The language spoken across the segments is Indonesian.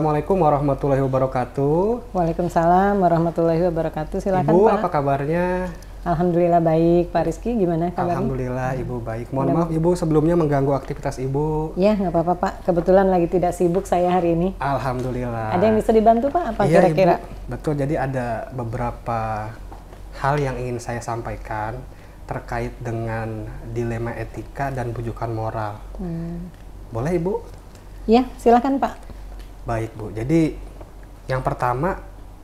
Assalamualaikum warahmatullahi wabarakatuh. Waalaikumsalam warahmatullahi wabarakatuh. Silakan Ibu, Pak. apa kabarnya? Alhamdulillah baik. Pak Rizky gimana kabarnya? Alhamdulillah Ibu baik. Mohon maaf Ibu sebelumnya mengganggu aktivitas Ibu. Ya nggak apa-apa Pak. Kebetulan lagi tidak sibuk saya hari ini. Alhamdulillah. Ada yang bisa dibantu Pak? Apa Iya, kira-kira? Ibu. Betul, jadi ada beberapa hal yang ingin saya sampaikan terkait dengan dilema etika dan bujukan moral. Boleh Ibu? Ya silakan Pak. Baik Bu, jadi yang pertama,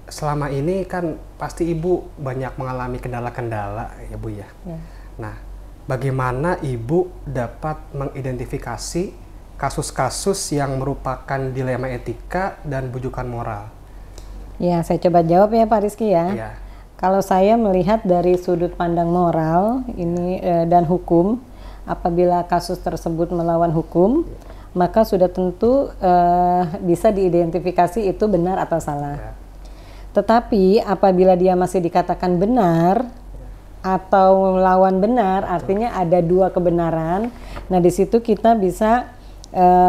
selama ini kan pasti Ibu banyak mengalami kendala-kendala ya Bu ya. Nah, bagaimana Ibu dapat mengidentifikasi kasus-kasus yang merupakan dilema etika dan bujukan moral? Ya saya coba jawab ya Pak Rizky ya. Ya. Kalau saya melihat dari sudut pandang moral ini dan hukum, apabila kasus tersebut melawan hukum, maka sudah tentu bisa diidentifikasi itu benar atau salah. Ya. Tetapi apabila dia masih dikatakan benar atau melawan benar, artinya ada dua kebenaran. Nah di situ kita bisa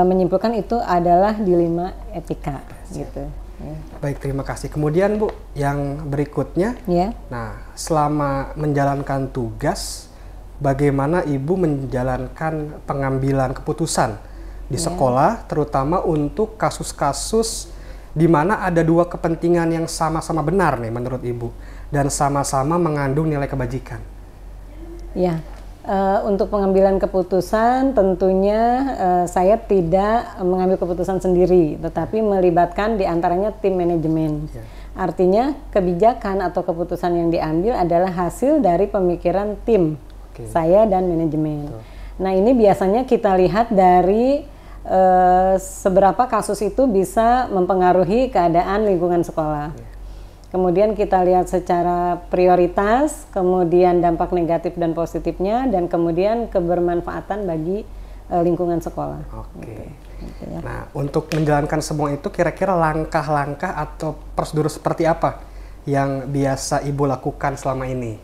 menyimpulkan itu adalah dilema etika, gitu. Ya. Baik, terima kasih. Kemudian Bu, yang berikutnya, Ya. nah selama menjalankan tugas, bagaimana Ibu menjalankan pengambilan keputusan di sekolah, terutama untuk kasus-kasus di mana ada dua kepentingan yang sama-sama benar nih menurut Ibu dan sama-sama mengandung nilai kebajikan. Ya, untuk pengambilan keputusan tentunya saya tidak mengambil keputusan sendiri, tetapi melibatkan diantaranya tim manajemen. Ya. Artinya kebijakan atau keputusan yang diambil adalah hasil dari pemikiran tim saya dan manajemen. Nah ini biasanya kita lihat dari seberapa kasus itu bisa mempengaruhi keadaan lingkungan sekolah. Kemudian kita lihat secara prioritas, kemudian dampak negatif dan positifnya, dan kemudian kebermanfaatan bagi lingkungan sekolah. Oke. Gitu ya. Nah, untuk menjalankan semua itu kira-kira langkah-langkah atau prosedur seperti apa yang biasa Ibu lakukan selama ini?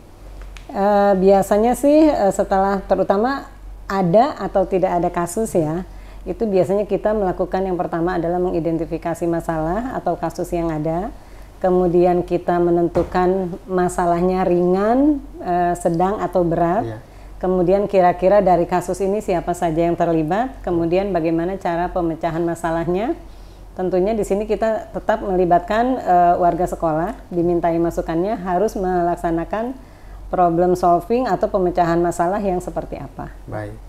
Biasanya sih setelah terutama ada atau tidak ada kasus ya, itu biasanya kita melakukan yang pertama adalah mengidentifikasi masalah atau kasus yang ada. Kemudian kita menentukan masalahnya ringan, sedang atau berat. Yeah. Kemudian kira-kira dari kasus ini siapa saja yang terlibat. Kemudian bagaimana cara pemecahan masalahnya. Tentunya di sini kita tetap melibatkan warga sekolah, dimintai masukannya harus melaksanakan problem solving atau pemecahan masalah yang seperti apa. Baik.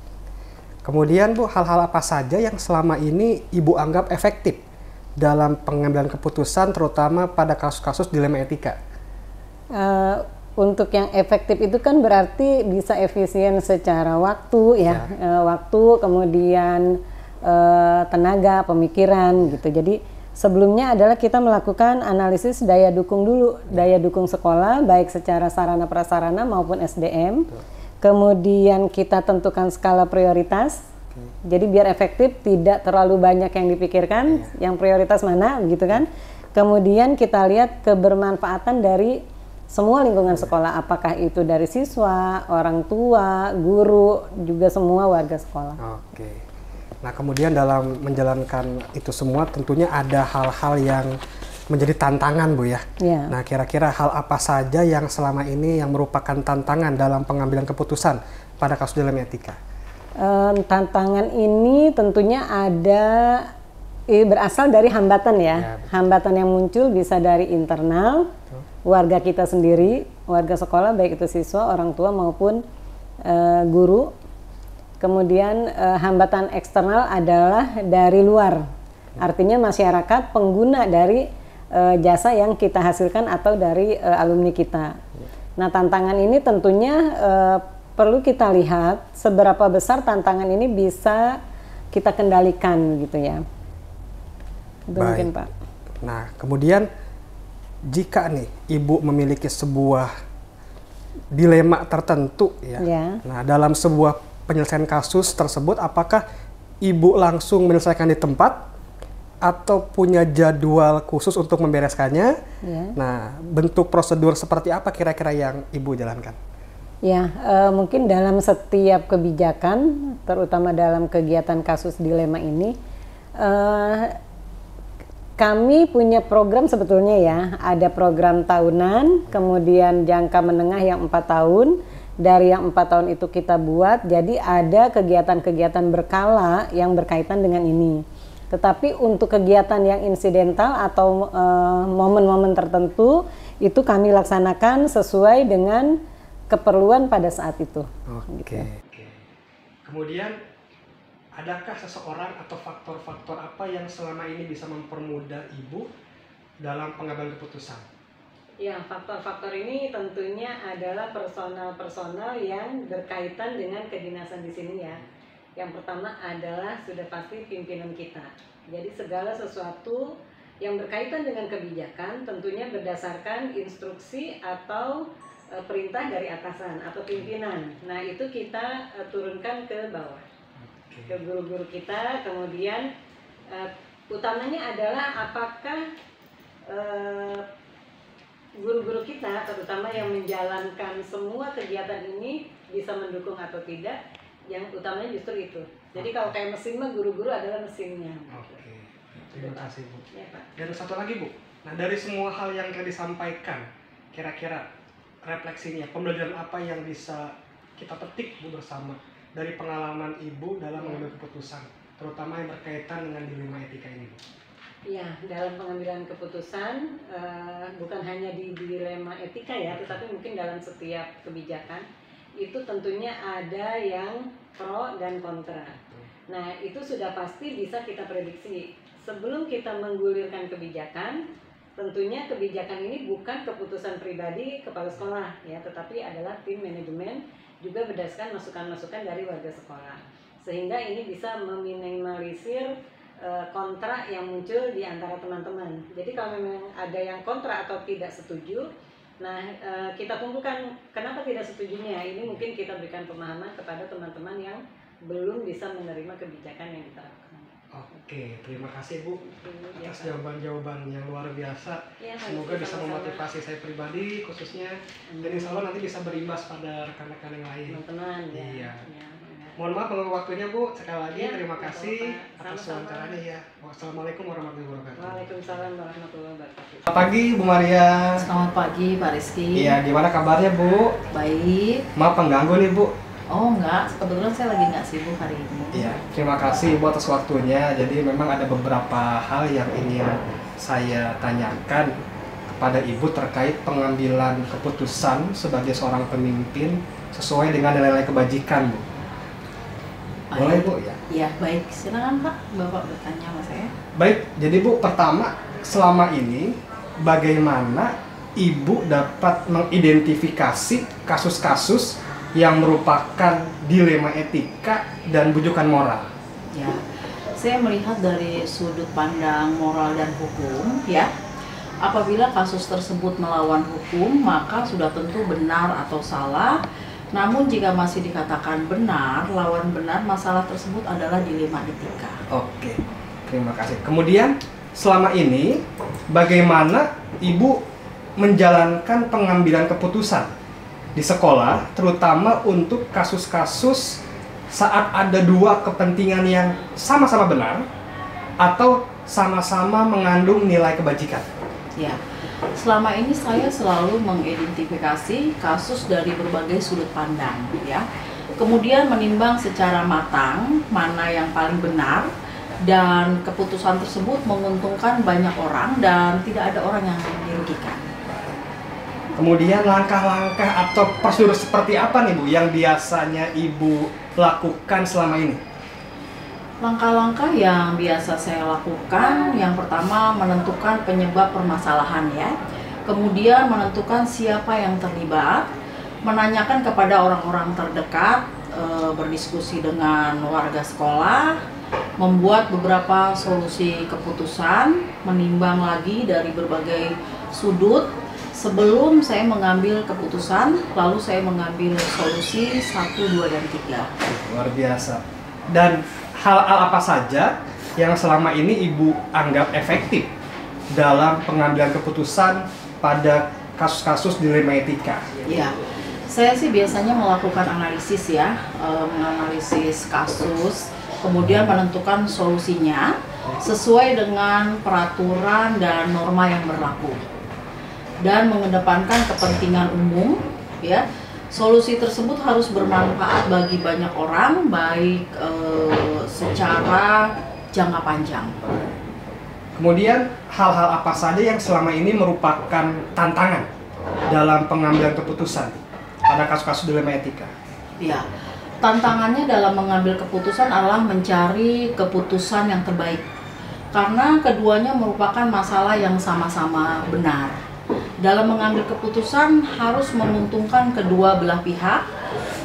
Kemudian Bu, hal-hal apa saja yang selama ini Ibu anggap efektif dalam pengambilan keputusan terutama pada kasus-kasus dilema etika? Untuk yang efektif itu kan berarti bisa efisien secara waktu ya, waktu kemudian tenaga, pemikiran gitu. Jadi sebelumnya adalah kita melakukan analisis daya dukung dulu, daya dukung sekolah baik secara sarana prasarana maupun SDM. Kemudian kita tentukan skala prioritas. Jadi biar efektif tidak terlalu banyak yang dipikirkan, yang prioritas mana gitu kan. Kemudian kita lihat kebermanfaatan dari semua lingkungan sekolah, apakah itu dari siswa, orang tua, guru, juga semua warga sekolah. Oke. Nah, kemudian dalam menjalankan itu semua tentunya ada hal-hal yang menjadi tantangan Bu ya. Ya. Nah, kira-kira hal apa saja yang selama ini yang merupakan tantangan dalam pengambilan keputusan pada kasus dilema etika? Tantangan ini tentunya ada berasal dari hambatan ya. Hambatan yang muncul bisa dari internal warga kita sendiri, warga sekolah baik itu siswa, orang tua maupun guru. Kemudian hambatan eksternal adalah dari luar. Artinya masyarakat pengguna dari jasa yang kita hasilkan atau dari alumni kita. Nah, tantangan ini tentunya perlu kita lihat seberapa besar tantangan ini bisa kita kendalikan gitu ya. Itu mungkin Pak. Nah, kemudian jika nih Ibu memiliki sebuah dilema tertentu ya. Nah, dalam sebuah penyelesaian kasus tersebut apakah Ibu langsung menyelesaikan di tempat atau punya jadwal khusus untuk membereskannya? Nah, bentuk prosedur seperti apa kira-kira yang Ibu jalankan? Ya, mungkin dalam setiap kebijakan, terutama dalam kegiatan kasus dilema ini, kami punya program sebetulnya ya, ada program tahunan, kemudian jangka menengah yang 4 tahun. Dari yang 4 tahun itu kita buat, jadi ada kegiatan-kegiatan berkala yang berkaitan dengan ini. Tetapi untuk kegiatan yang insidental atau momen-momen tertentu, itu kami laksanakan sesuai dengan keperluan pada saat itu. Oke. Kemudian, adakah seseorang atau faktor-faktor apa yang selama ini bisa mempermudah Ibu dalam pengambilan keputusan? Ya, faktor-faktor ini tentunya adalah personal-personal yang berkaitan dengan kedinasan di sini ya. Yang pertama adalah sudah pasti pimpinan kita. Jadi segala sesuatu yang berkaitan dengan kebijakan tentunya berdasarkan instruksi atau perintah dari atasan atau pimpinan. Nah, itu kita turunkan ke bawah, ke guru-guru kita. Kemudian utamanya adalah apakah guru-guru kita, terutama yang menjalankan semua kegiatan ini, bisa mendukung atau tidak. Yang utamanya justru itu. Jadi kalau kayak mesin mah, guru-guru adalah mesinnya. Oke, terima kasih Bu. Ya, Pak. Dan satu lagi Bu, nah dari semua hal yang telah disampaikan, kira-kira refleksinya, pembelajaran apa yang bisa kita petik Bu bersama dari pengalaman Ibu dalam mengambil keputusan, terutama yang berkaitan dengan dilema etika ini Bu? Ya, dalam pengambilan keputusan bukan hanya di dilema etika ya, tetapi mungkin dalam setiap kebijakan itu tentunya ada yang pro dan kontra. Nah, itu sudah pasti bisa kita prediksi. Sebelum kita menggulirkan kebijakan, tentunya kebijakan ini bukan keputusan pribadi kepala sekolah ya, tetapi adalah tim manajemen juga berdasarkan masukan-masukan dari warga sekolah. Sehingga ini bisa meminimalisir kontra yang muncul di antara teman-teman. Jadi kalau memang ada yang kontra atau tidak setuju, nah kita kumpulkan kenapa tidak setujunya. Ini mungkin kita berikan pemahaman kepada teman-teman yang belum bisa menerima kebijakan yang diterapkan. Oke, terima kasih Bu atas jawaban-jawaban yang luar biasa. Ya, semoga bisa memotivasi saya pribadi khususnya, dan insya Allah nanti bisa berimbas pada rekan-rekan yang lain. Teman-teman ya. Iya. Mohon maaf mengganggu waktunya Bu, sekali lagi ya, terima kasih atas wawancaranya ya. Wassalamualaikum warahmatullahi wabarakatuh. Waalaikumsalam warahmatullahi wabarakatuh. Selamat pagi Bu Maria. Selamat pagi Pak Rizky. Iya, gimana kabarnya Bu? Baik. Maaf pengganggu nih Bu. Oh enggak, kebetulan saya lagi nggak sibuk hari ini. Iya, terima kasih Bu atas waktunya. Jadi memang ada beberapa hal yang ingin saya tanyakan kepada Ibu terkait pengambilan keputusan sebagai seorang pemimpin sesuai dengan nilai-nilai kebajikan Bu. Boleh Bu ya? Iya baik, silakan Pak, Bapak bertanya sama saya. Baik, jadi Bu, pertama selama ini bagaimana Ibu dapat mengidentifikasi kasus-kasus yang merupakan dilema etika dan bujukan moral? Ya, saya melihat dari sudut pandang moral dan hukum ya. Apabila kasus tersebut melawan hukum, maka sudah tentu benar atau salah. Namun jika masih dikatakan benar, lawan benar, masalah tersebut adalah dilema etika. Oke, terima kasih. Kemudian selama ini bagaimana Ibu menjalankan pengambilan keputusan di sekolah, terutama untuk kasus-kasus saat ada dua kepentingan yang sama-sama benar atau sama-sama mengandung nilai kebajikan? Ya. Selama ini saya selalu mengidentifikasi kasus dari berbagai sudut pandang ya. Kemudian menimbang secara matang mana yang paling benar dan keputusan tersebut menguntungkan banyak orang dan tidak ada orang yang dirugikan. Kemudian langkah-langkah atau prosedur seperti apa nih Bu yang biasanya Ibu lakukan selama ini? Langkah-langkah yang biasa saya lakukan, yang pertama menentukan penyebab permasalahan ya. Kemudian menentukan siapa yang terlibat, menanyakan kepada orang-orang terdekat, berdiskusi dengan warga sekolah, membuat beberapa solusi keputusan, menimbang lagi dari berbagai sudut. Sebelum saya mengambil keputusan, lalu saya mengambil solusi 1, 2, dan 3. Luar biasa. Dan hal-hal apa saja yang selama ini Ibu anggap efektif dalam pengambilan keputusan pada kasus-kasus dilema etika? Ya, saya sih biasanya melakukan analisis ya, menganalisis kasus, kemudian menentukan solusinya. sesuai dengan peraturan dan norma yang berlaku dan mengedepankan kepentingan umum ya. Solusi tersebut harus bermanfaat bagi banyak orang, baik secara jangka panjang. Kemudian hal-hal apa saja yang selama ini merupakan tantangan dalam pengambilan keputusan pada kasus-kasus dilema etika? Ya, tantangannya dalam mengambil keputusan adalah mencari keputusan yang terbaik, karena keduanya merupakan masalah yang sama-sama benar. Dalam mengambil keputusan harus menguntungkan kedua belah pihak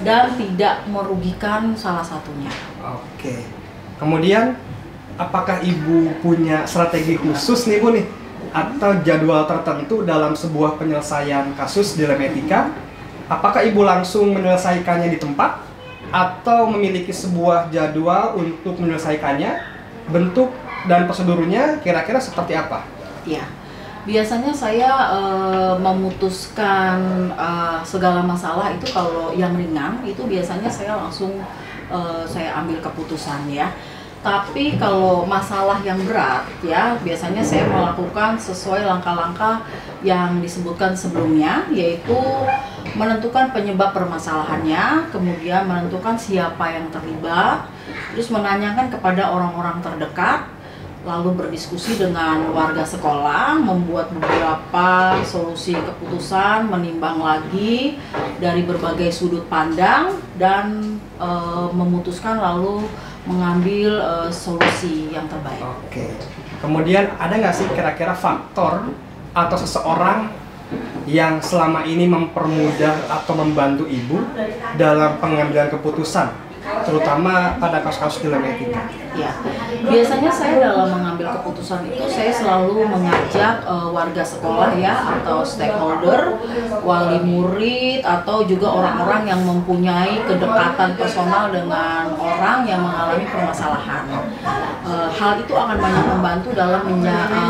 dan tidak merugikan salah satunya. Oke. Kemudian, apakah Ibu punya strategi khusus nih Bu nih, atau jadwal tertentu dalam sebuah penyelesaian kasus dilema etika? Apakah Ibu langsung menyelesaikannya di tempat atau memiliki sebuah jadwal untuk menyelesaikannya? Bentuk dan prosedurnya kira-kira seperti apa? Ya. Biasanya saya memutuskan segala masalah itu, kalau yang ringan itu biasanya saya langsung saya ambil keputusan ya. Tapi kalau masalah yang berat ya, biasanya saya melakukan sesuai langkah-langkah yang disebutkan sebelumnya, yaitu menentukan penyebab permasalahannya, kemudian menentukan siapa yang terlibat, terus menanyakan kepada orang-orang terdekat, lalu berdiskusi dengan warga sekolah, membuat beberapa solusi keputusan, menimbang lagi dari berbagai sudut pandang, dan memutuskan lalu mengambil solusi yang terbaik. Oke. Kemudian ada nggak sih kira-kira faktor atau seseorang yang selama ini mempermudah atau membantu Ibu dalam pengambilan keputusan, terutama pada kasus-kasus dilema etika? Ya, biasanya saya dalam mengambil keputusan itu saya selalu mengajak warga sekolah ya, atau stakeholder, wali murid, atau juga orang-orang yang mempunyai kedekatan personal dengan orang yang mengalami permasalahan. Hal itu akan banyak membantu dalam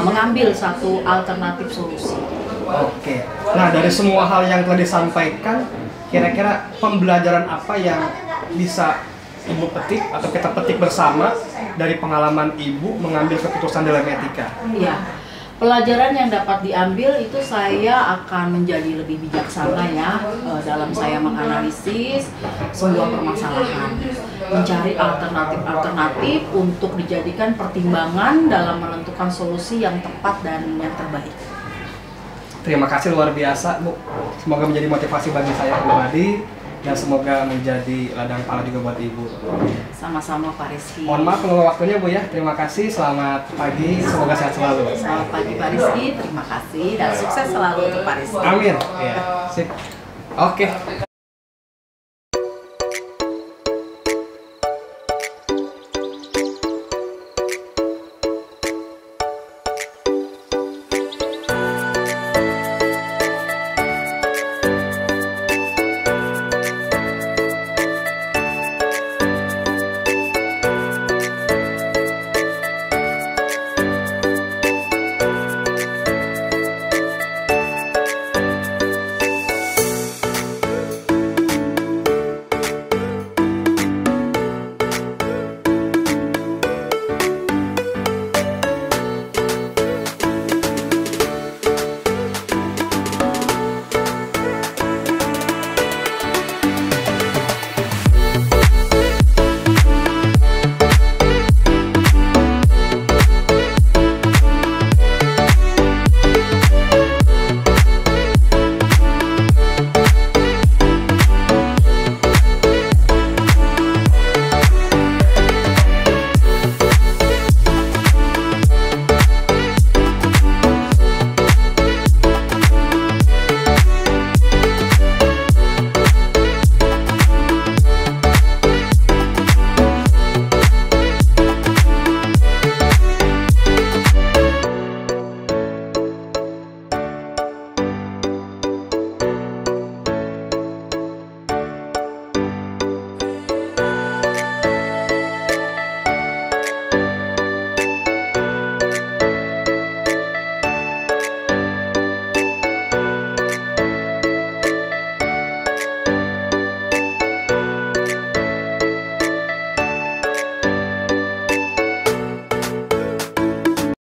mengambil satu alternatif solusi. Oke. Nah, dari semua hal yang telah disampaikan, kira-kira pembelajaran apa yang bisa Ibu petik atau kita petik bersama dari pengalaman Ibu mengambil keputusan dilema etika? Iya, pelajaran yang dapat diambil itu saya akan menjadi lebih bijaksana ya dalam saya menganalisis sebuah permasalahan, mencari alternatif-alternatif untuk dijadikan pertimbangan dalam menentukan solusi yang tepat dan yang terbaik. Terima kasih luar biasa Bu, semoga menjadi motivasi bagi saya pribadi dan semoga menjadi ladang pahala juga buat Ibu. Sama-sama Pak Rizky. Mohon maaf menunggu waktunya Bu ya. Terima kasih, selamat pagi, semoga sehat selalu. Selamat pagi Pak Rizky, terima kasih dan sukses selalu untuk Pak Rizky. Amin. Ya, sip. Oke.